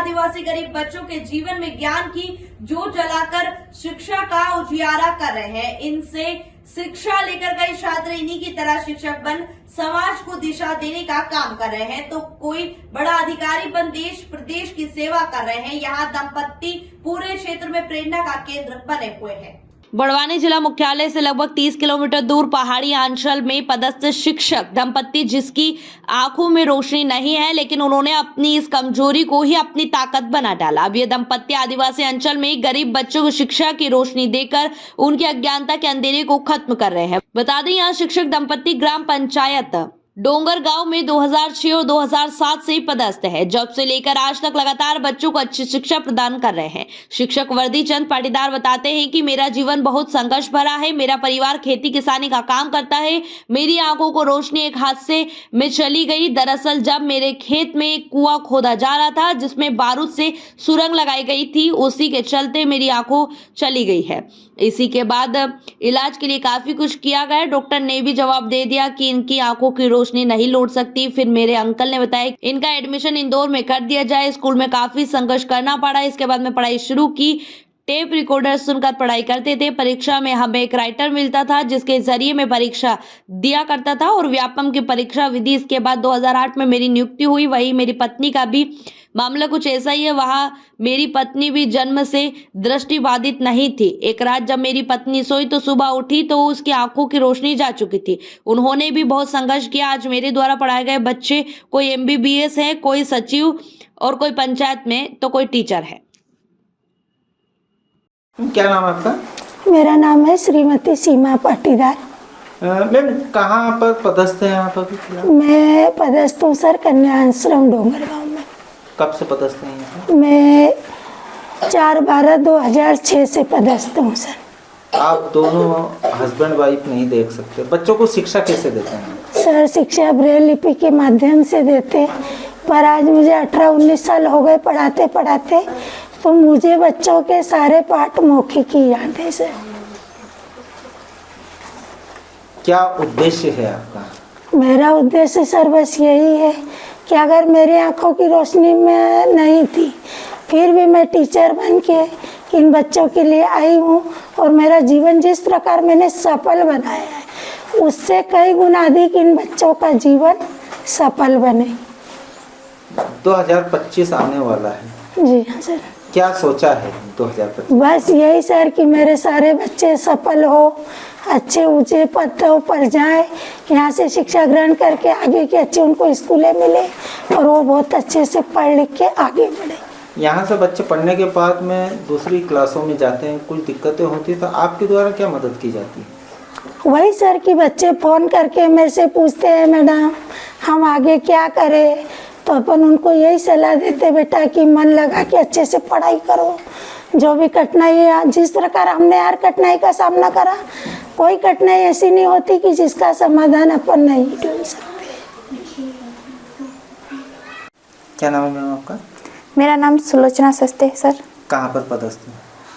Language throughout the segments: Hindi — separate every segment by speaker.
Speaker 1: आदिवासी गरीब बच्चों के जीवन में ज्ञान की जोत जलाकर शिक्षा का उजियारा कर रहे हैं। इनसे शिक्षा लेकर कई छात्र इन्हीं की तरह शिक्षक बन समाज को दिशा देने का काम कर रहे हैं, तो कोई बड़ा अधिकारी बन देश प्रदेश की सेवा कर रहे हैं। यहाँ दंपत्ति पूरे क्षेत्र में प्रेरणा का केंद्र बने हुए हैं। बड़वानी जिला मुख्यालय से लगभग 30 किलोमीटर दूर पहाड़ी अंचल में पदस्थ शिक्षक दंपत्ति, जिसकी आंखों में रोशनी नहीं है, लेकिन उन्होंने अपनी इस कमजोरी को ही अपनी ताकत बना डाला। अब ये दंपत्ति आदिवासी अंचल में गरीब बच्चों को शिक्षा की रोशनी देकर उनकी अज्ञानता के अंधेरे को खत्म कर रहे हैं। बता दें, यहाँ शिक्षक दंपत्ति ग्राम पंचायत डोंगरगांव में 2006 और 2007 से पदस्थ है। जब से लेकर आज तक लगातार बच्चों को अच्छी शिक्षा प्रदान कर रहे हैं। शिक्षक वर्दी चंद पाटीदार बताते हैं कि मेरा जीवन बहुत संघर्ष भरा है। मेरा परिवार खेती किसानी का काम करता है। मेरी आंखों को रोशनी एक हादसे में चली गई। दरअसल जब मेरे खेत में एक कुआं खोदा जा रहा था, जिसमें बारूद से सुरंग लगाई गई थी, उसी के चलते मेरी आंखों चली गई है। इसी के बाद इलाज के लिए काफी कुछ किया गया। डॉक्टर ने भी जवाब दे दिया कि इनकी आंखों की रोशनी नहीं लौट सकती। फिर मेरे अंकल ने बताया इनका एडमिशन इंदौर में कर दिया जाए। स्कूल में काफी संघर्ष करना पड़ा। इसके बाद में पढ़ाई शुरू की। टेप रिकॉर्डर सुनकर पढ़ाई करते थे। परीक्षा में हमें एक राइटर मिलता था, जिसके जरिए मैं परीक्षा दिया करता था, और व्यापम की परीक्षा विधि। इसके बाद 2008 में मेरी नियुक्ति हुई। वही मेरी पत्नी का भी मामला कुछ ऐसा ही है। वहाँ मेरी पत्नी भी जन्म से दृष्टिबाधित नहीं थी। एक रात जब मेरी पत्नी सोई तो सुबह उठी तो उसकी आंखों की रोशनी जा चुकी थी। उन्होंने भी बहुत संघर्ष किया। आज मेरे द्वारा पढ़ाए गए बच्चे कोई MBBS है, कोई सचिव, और कोई पंचायत में, तो कोई टीचर है।
Speaker 2: क्या नाम है आपका?
Speaker 3: मेरा नाम है श्रीमती सीमा पाटीदार।
Speaker 2: मैम, कहाँ पर पदस्थ है यहाँ पर?
Speaker 3: मैं पदस्थ हूँ सर कन्या आश्रम डोंगरगांव में।
Speaker 2: कब से पदस्थ हैं यहाँ पर?
Speaker 3: मैं 4/12/2006 से पदस्थ हूँ सर।
Speaker 2: आप दोनों हस्बैंड वाइफ नहीं देख सकते, बच्चों को शिक्षा कैसे देते हैं?
Speaker 3: सर शिक्षा ब्रेल लिपि के माध्यम से देते, पर आज मुझे 18-19 साल हो गए पढ़ाते पढ़ाते, तो मुझे बच्चों के सारे पाठ मौखिक ही याद है सर।
Speaker 2: क्या उद्देश्य है आपका?
Speaker 3: मेरा उद्देश्य सर बस यही है कि अगर मेरी आंखों की रोशनी में नहीं थी, फिर भी मैं टीचर बन के इन बच्चों के लिए आई हूँ, और मेरा जीवन जिस प्रकार मैंने सफल बनाया है, उससे कई गुना अधिक इन बच्चों का जीवन सफल बने।
Speaker 2: 2025 आने वाला है।
Speaker 3: जी हाँ सर।
Speaker 2: क्या सोचा है 2025?
Speaker 3: बस यही सर कि मेरे सारे बच्चे सफल हो, अच्छे ऊंचे पदों पर जाए, यहाँ से शिक्षा ग्रहण करके आगे की अच्छी उनको स्कूलें मिले, और वो बहुत अच्छे से पढ़ लिख के आगे बढ़े।
Speaker 2: यहाँ से बच्चे पढ़ने के बाद में दूसरी क्लासों में जाते हैं, कुछ दिक्कतें होती है, तो आपके द्वारा क्या मदद की जाती है?
Speaker 3: वही सर कि बच्चे फ़ोन करके मेरे से पूछते हैं, मैडम हम आगे क्या करें, तो अपन उनको यही सलाह देते, बेटा कि मन लगा के अच्छे से पढ़ाई करो। जो भी कठिनाई है, जिस प्रकार हमने यार कठिनाई का सामना करा, कोई कठिनाई ऐसी नहीं होती कि जिसका समाधान अपन नहीं ढूंढ सकते।
Speaker 2: क्या नाम है मैम आपका?
Speaker 4: मेरा नाम सुलोचना सस्ते है सर।
Speaker 2: कहाँ पर पदस्थ है?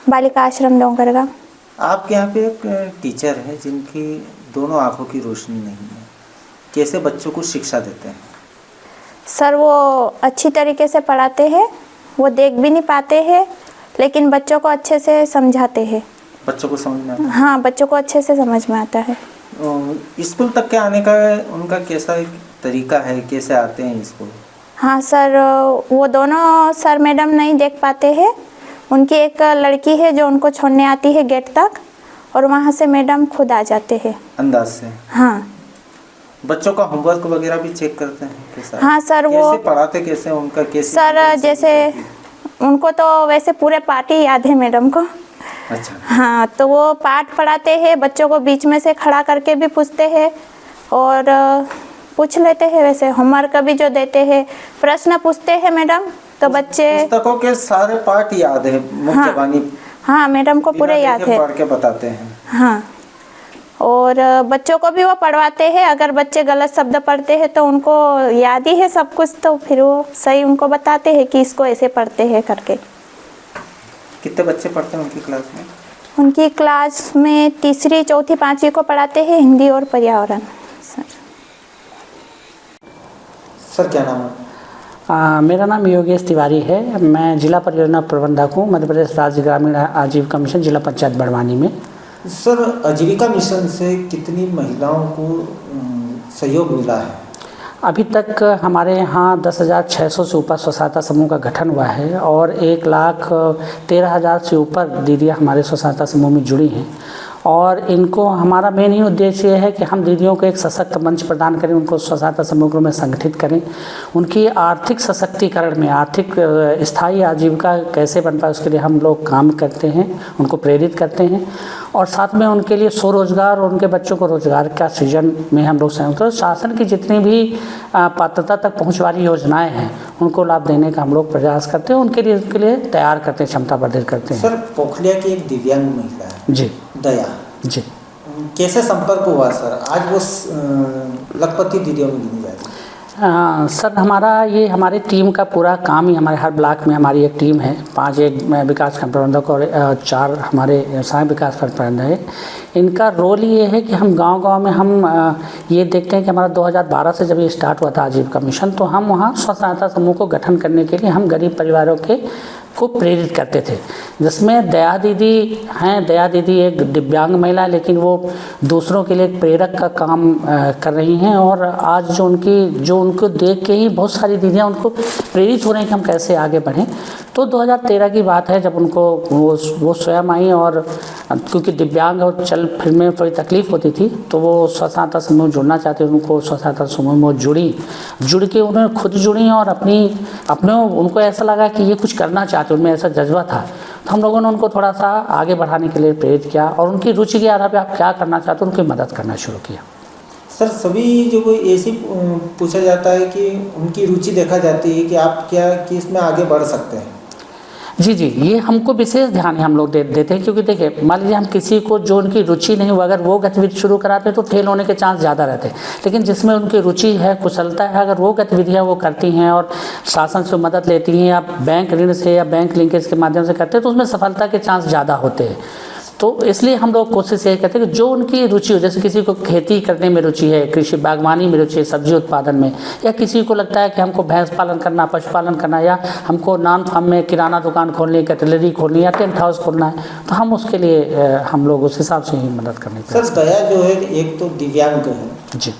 Speaker 4: बालिका आश्रम डोंगरगांव।
Speaker 2: आपके यहाँ पे एक टीचर है जिनकी दोनों आंखों की रोशनी नहीं है, कैसे बच्चों को शिक्षा देते हैं?
Speaker 4: सर वो अच्छी तरीके से पढ़ाते हैं, वो देख भी नहीं पाते हैं, लेकिन बच्चों को अच्छे से समझाते हैं।
Speaker 2: बच्चों को समझ में आता है?
Speaker 4: हाँ, बच्चों को अच्छे से समझ में आता है।
Speaker 2: स्कूल तक के आने का उनका कैसा एक तरीका है, कैसे आते हैं स्कूल?
Speaker 4: हाँ सर, वो दोनों सर मैडम नहीं देख पाते हैं। उनकी एक लड़की है जो उनको छोड़ने आती है गेट तक, और वहाँ से मैडम खुद आ जाते हैं
Speaker 2: अंदाज से।
Speaker 4: हाँ।
Speaker 2: बच्चों का होमवर्क वगैरह भी चेक करते हैं कैसा?
Speaker 4: हाँ सर, वो
Speaker 2: कैसे पढ़ाते, कैसे उनका कैसे?
Speaker 4: सर जैसे उनको तो वैसे पूरे पाठ ही याद है मैडम को।
Speaker 2: अच्छा।
Speaker 4: हाँ, तो वो पाठ पढ़ाते हैं, बच्चों को बीच में से खड़ा करके भी पूछते हैं, और पूछ लेते हैं। वैसे होमवर्क भी जो देते हैं, प्रश्न पूछते हैं मैडम, तो बच्चे
Speaker 2: पुस्तकों के सारे पाठ याद है, मुख्य जबानी।
Speaker 4: हाँ, मैडम को पूरे याद है,
Speaker 2: पढ़ के बताते हैं।
Speaker 4: हाँ, और बच्चों को भी वो पढ़वाते हैं। अगर बच्चे गलत शब्द पढ़ते हैं तो उनको याद ही है सब कुछ, तो फिर वो सही उनको बताते हैं कि इसको ऐसे पढ़ते हैं करके।
Speaker 2: कितने बच्चे पढ़ते हैं उनकी क्लास में?
Speaker 4: उनकी क्लास में तीसरी, चौथी, पांचवी को पढ़ाते हैं हिंदी और पर्यावरण।
Speaker 2: सर क्या नाम है?
Speaker 5: मेरा नाम योगेश तिवारी है। मैं जिला परियोजना प्रबंधक हूँ मध्य प्रदेश राज्य ग्रामीण आजीविका मिशन जिला पंचायत बड़वानी में।
Speaker 2: सर, आजीविका मिशन से कितनी महिलाओं को सहयोग मिला है?
Speaker 5: अभी तक हमारे यहाँ 10,600 से ऊपर स्व सहायता समूह का गठन हुआ है और 1,13,000 से ऊपर दीदियाँ हमारे स्व सहायता समूह में जुड़ी हैं। और इनको हमारा मेन ही उद्देश्य है कि हम दीदियों को एक सशक्त मंच प्रदान करें, उनको स्व सहायता समूहों में संगठित करें, उनकी आर्थिक सशक्तिकरण में आर्थिक स्थायी आजीविका कैसे बन पाए उसके लिए हम लोग काम करते हैं, उनको प्रेरित करते हैं और साथ में उनके लिए स्वरोजगार और उनके बच्चों को रोजगार का सृजन में हम लोग संयुक्त शासन की जितनी भी पात्रता तक पहुँच वाली योजनाएँ हैं उनको लाभ देने का हम लोग प्रयास करते हैं, उनके लिए तैयार करते हैं, क्षमता वर्धित करते हैं।
Speaker 2: सर, पोखलिया की एक दिव्यांग महिला है
Speaker 5: जी
Speaker 2: दया
Speaker 5: जी,
Speaker 2: कैसे संपर्क हुआ सर? आज वो लखपति दीदियों में गिनी जाएगी।
Speaker 5: सर, हमारी टीम का पूरा काम ही हमारे हर ब्लॉक में हमारी एक टीम है, 5 एक विकास खंड प्रबंधक और 4 हमारे सहायक विकास खंड प्रबंधक है। इनका रोल ये है कि हम गांव-गांव में हम ये देखते हैं कि हमारा 2012 से जब ये स्टार्ट हुआ था आजीविका मिशन, तो हम वहाँ स्व सहायता समूह को गठन करने के लिए हम गरीब परिवारों को प्रेरित करते थे, जिसमें दया दीदी हैं। दया दीदी एक दिव्यांग महिला है लेकिन वो दूसरों के लिए एक प्रेरक का काम कर रही हैं और आज जो उनको देख के ही बहुत सारी दीदियाँ उनको प्रेरित हो रही हैं कि हम कैसे आगे बढ़ें। तो 2013 की बात है जब उनको वो स्वयं आई और क्योंकि दिव्यांग और चल फिर में थोड़ी तकलीफ़ होती थी तो वो स्व सहायता समूह जुड़ना चाहते, उनको स्व सहायता समूह में जुड़ के उन्होंने खुद जुड़ी और अपने उनको ऐसा लगा कि ये कुछ करना चाहते, उनमें ऐसा जज्बा था। तो हम लोगों ने उनको थोड़ा सा आगे बढ़ाने के लिए प्रेरित किया और उनकी रुचि के आधार पर आप क्या करना चाहते हो उनकी मदद करना शुरू किया।
Speaker 2: सर, सभी जो कोई ऐसी पूछा जाता है कि उनकी रुचि देखा जाती है कि आप क्या कि इसमें आगे बढ़ सकते हैं।
Speaker 5: जी, ये हमको विशेष ध्यान हम लोग देते हैं क्योंकि देखिए मान लीजिए हम किसी को जो उनकी रुचि नहीं हो अगर वो गतिविधि शुरू कराते हैं तो फेल होने के चांस ज़्यादा रहते हैं, लेकिन जिसमें उनकी रुचि है, कुशलता है, अगर वो गतिविधियाँ वो करती हैं और शासन से मदद लेती हैं या बैंक ऋण से या बैंक लिंकेज के माध्यम से करते हैं तो उसमें सफलता के चांस ज़्यादा होते हैं। तो इसलिए हम लोग कोशिश ये करते हैं कि जो उनकी रुचि हो, जैसे किसी को खेती करने में रुचि है, कृषि बागवानी में रुचि है, सब्जी उत्पादन में, या किसी को लगता है कि हमको भैंस पालन करना, पशुपालन करना, या हमको नॉन फार्म में किराना दुकान खोलनी, कटलरी खोलनी या टेंट हाउस खोलना है, तो हम उसके लिए हम लोग उस हिसाब से ही मदद करने की।
Speaker 2: सर, दया जो है एक तो दिव्यांग है
Speaker 5: जी,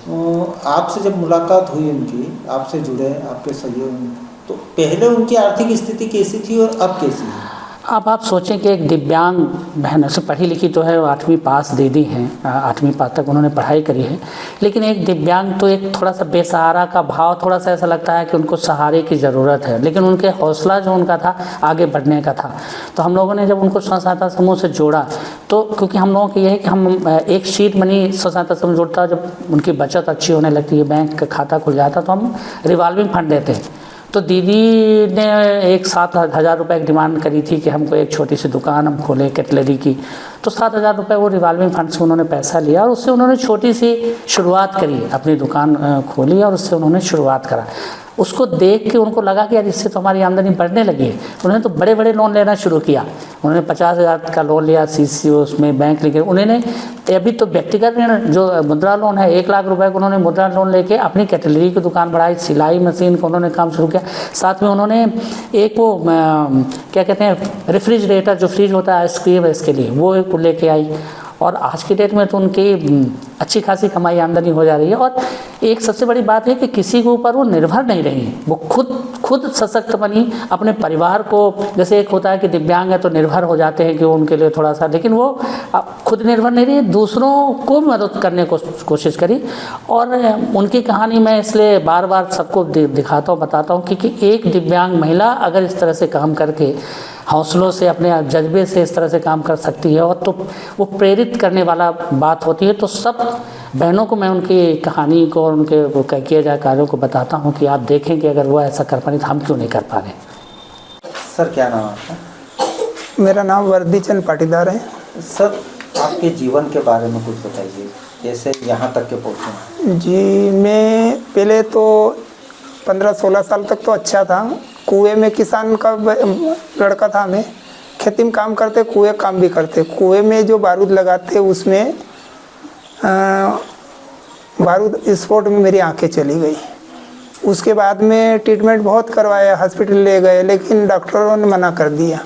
Speaker 2: आपसे जब मुलाकात हुई उनकी, आपसे जुड़े, आपके सहयोग, तो पहले उनकी आर्थिक स्थिति कैसी थी और अब कैसी है?
Speaker 5: अब आप सोचें कि एक दिव्यांग बहन से पढ़ी लिखी तो है, 8वीं पास दीदी हैं, 8वीं पास तक उन्होंने पढ़ाई करी है, लेकिन एक दिव्यांग तो एक थोड़ा सा बेसहारा का भाव, थोड़ा सा ऐसा लगता है कि उनको सहारे की ज़रूरत है, लेकिन उनके हौसला जो उनका था आगे बढ़ने का था। तो हम लोगों ने जब उनको स्व सहायता समूह से जोड़ा तो क्योंकि हम लोगों को ये है कि हम एक सीड मनी स्व सहायता समूह जोड़ता, जब उनकी बचत अच्छी होने लगती है, बैंक का खाता खुल जाता तो हम रिवॉल्विंग फंड देते हैं। तो दीदी ने एक 7,000 रुपये की डिमांड करी थी कि हमको एक छोटी सी दुकान हम खोलें कटलरी की, तो 7,000 रुपये वो रिवॉल्विंग फंड से उन्होंने पैसा लिया और उससे उन्होंने छोटी सी शुरुआत करी, अपनी दुकान खोली और उससे उन्होंने शुरुआत करा। उसको देख के उनको लगा कि यार इससे तो हमारी आमदनी बढ़ने लगी है। उन्होंने तो बड़े बड़े लोन लेना शुरू किया, उन्होंने 50,000 का लोन लिया, CC उसमें बैंक लेके उन्होंने अभी तो व्यक्तिगत ऋण जो मुद्रा लोन है 1 लाख रुपए को उन्होंने मुद्रा लोन लेके अपनी कैटलरी की दुकान बढ़ाई, सिलाई मशीन को उन्होंने काम शुरू किया। साथ में उन्होंने एक वो क्या कहते हैं रेफ्रिजरेटर जो फ्रिज होता है आइसक्रीम इसके लिए वो एक लेके आई और आज की डेट में तो उनकी अच्छी खासी कमाई आमदनी हो जा रही है। और एक सबसे बड़ी बात है कि किसी के ऊपर वो निर्भर नहीं रही, वो खुद सशक्त बनी, अपने परिवार को, जैसे एक होता है कि दिव्यांग है तो निर्भर हो जाते हैं कि उनके लिए थोड़ा सा, लेकिन वो खुद निर्भर नहीं रही, दूसरों को मदद करने को कोशिश करी। और उनकी कहानी मैं इसलिए बार बार सबको दिखाता हूँ, बताता हूँ कि एक दिव्यांग महिला अगर इस तरह से काम करके हौसलों से अपने जज्बे से इस तरह से काम कर सकती है और तो वो प्रेरित करने वाला बात होती है। तो सब बहनों को मैं उनकी कहानी को और उनके वो किए जाए कार्यों को बताता हूँ कि आप देखें कि अगर वो ऐसा कर पा रहे तो हम क्यों नहीं कर पा रहे।
Speaker 2: सर, क्या नाम आपका?
Speaker 6: मेरा नाम वर्दीचंद पाटीदार है।
Speaker 2: सर, आपके जीवन के बारे में कुछ बताइए, जैसे यहाँ तक के पहुँचे।
Speaker 6: जी, मैं पहले तो 15-16 साल तक तो अच्छा था, कुएं में किसान का लड़का था, मैं खेती में काम करते, कुएं काम भी करते। कुएं में जो बारूद लगाते उसमें बारूद स्फोट में मेरी आंखें चली गई। उसके बाद में ट्रीटमेंट बहुत करवाया, हॉस्पिटल ले गए, लेकिन डॉक्टरों ने मना कर दिया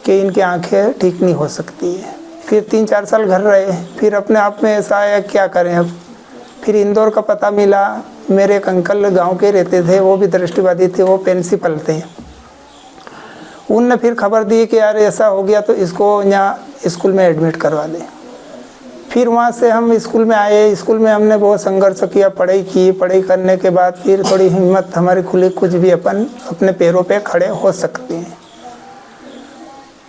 Speaker 6: कि इनकी आंखें ठीक नहीं हो सकती है। फिर 3-4 साल घर रहे, फिर अपने आप में ऐसा आया क्या करें अब। फिर इंदौर का पता मिला, मेरे एक अंकल गांव के रहते थे, वो भी दृष्टिबाधित थे, वो प्रिंसिपल थे। उनने फिर खबर दी कि यार ऐसा हो गया तो इसको यहाँ स्कूल में एडमिट करवा दें। फिर वहाँ से हम स्कूल में आए। स्कूल में हमने बहुत संघर्ष किया, पढ़ाई की। पढ़ाई करने के बाद फिर थोड़ी हिम्मत हमारी खुली, कुछ भी अपन अपने पैरों पे खड़े हो सकते हैं।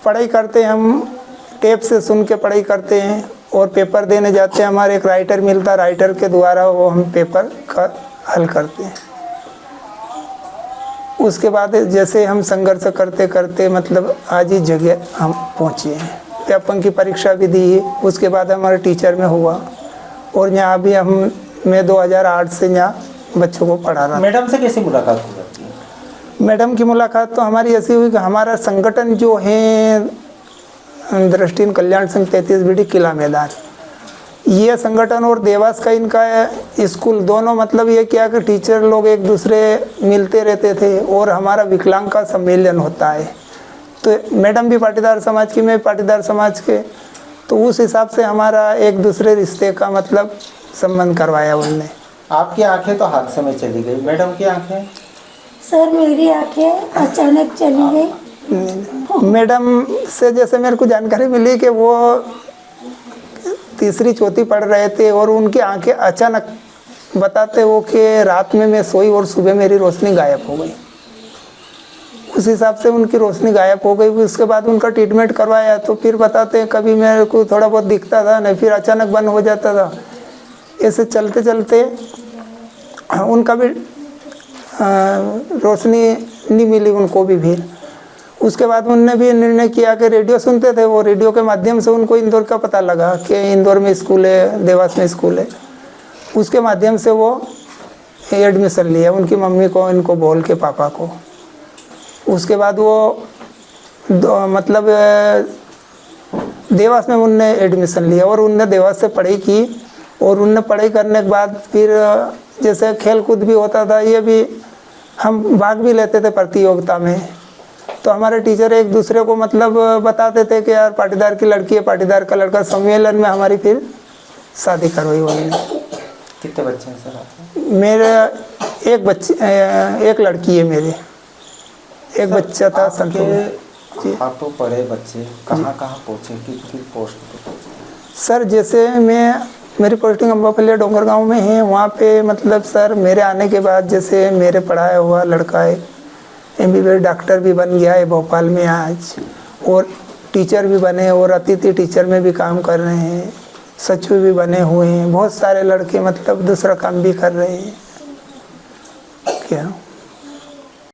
Speaker 6: पढ़ाई करते हैं, हम टेप से सुन के पढ़ाई करते हैं और पेपर देने जाते हैं। हमारे एक राइटर मिलता, राइटर के द्वारा वो हम पेपर का हल करते हैं। उसके बाद जैसे हम संघर्ष करते करते मतलब आज इस जगह हम पहुँचे हैं। व्यापम की परीक्षा भी दी, उसके बाद हमारे टीचर में हुआ और यहाँ भी मैं 2008 से यहाँ बच्चों को पढ़ा रहा।
Speaker 2: मैडम से कैसे मुलाकात हो जाती है?
Speaker 6: मैडम की मुलाकात तो हमारी ऐसी हुई कि हमारा संगठन जो है दृष्टिहीन कल्याण संघ 33 बीडी किला मैदान, ये संगठन और देवास का इनका स्कूल दोनों मतलब ये क्या कि टीचर लोग एक दूसरे मिलते रहते थे और हमारा विकलांग का सम्मेलन होता है। तो मैडम भी पाटीदार समाज की, मैं पाटीदार समाज के, तो उस हिसाब से हमारा एक दूसरे रिश्ते का मतलब संबंध करवाया उनने।
Speaker 2: आपकी आंखें तो हादसे में चली गई, मैडम की आंखें?
Speaker 3: सर मेरी आंखें अचानक चली गई।
Speaker 6: मैडम से जैसे मेरे को जानकारी मिली कि वो 3री-4थी पढ़ रहे थे और उनकी आंखें अचानक बताते हो कि रात में मैं सोई और सुबह मेरी रोशनी गायब हो गई। उस हिसाब से उनकी रोशनी गायब हो गई। उसके बाद उनका ट्रीटमेंट करवाया तो फिर बताते हैं कभी मेरे को थोड़ा बहुत दिखता था, नहीं फिर अचानक बंद हो जाता था। ऐसे चलते चलते उनका भी रोशनी नहीं मिली उनको भी। फिर उसके बाद उनने भी निर्णय किया कि रेडियो सुनते थे, वो रेडियो के माध्यम से उनको इंदौर का पता लगा कि इंदौर में स्कूल है, देवास में स्कूल है। उसके माध्यम से वो एडमिशन लिया, उनकी मम्मी को, इनको बोल के पापा को। उसके बाद वो मतलब देवास में उनने एडमिशन लिया और उनने देवास से पढ़ाई की। और उनने पढ़ाई करने के बाद फिर जैसे खेल कूद भी होता था, ये भी हम भाग भी लेते थे प्रतियोगिता में। तो हमारे टीचर एक दूसरे को मतलब बताते थे कि यार पाटीदार की लड़की है, पाटीदार का लड़का। सम्मेलन में हमारी फिर शादी करवाई उन्होंने।
Speaker 2: कितने बच्चे हैं सर आपके?
Speaker 6: मेरे एक लड़की है, मेरी एक बच्चा था संतोष।
Speaker 2: आप तो पढ़े बच्चे कहाँ पहुँचे, किस पोस्ट पे पहुँचे?
Speaker 6: सर जैसे मेरी पोस्टिंग अम्बापल्लिया डोंगर गांव में है। वहाँ पे मतलब सर मेरे आने के बाद जैसे मेरे पढ़ाया हुआ लड़का है, MBBS डॉक्टर भी बन गया है भोपाल में आज, और टीचर भी बने और अतिथि टीचर में भी काम कर रहे हैं, सचिव भी बने हुए हैं। बहुत सारे लड़के मतलब दूसरा काम भी कर रहे हैं। क्या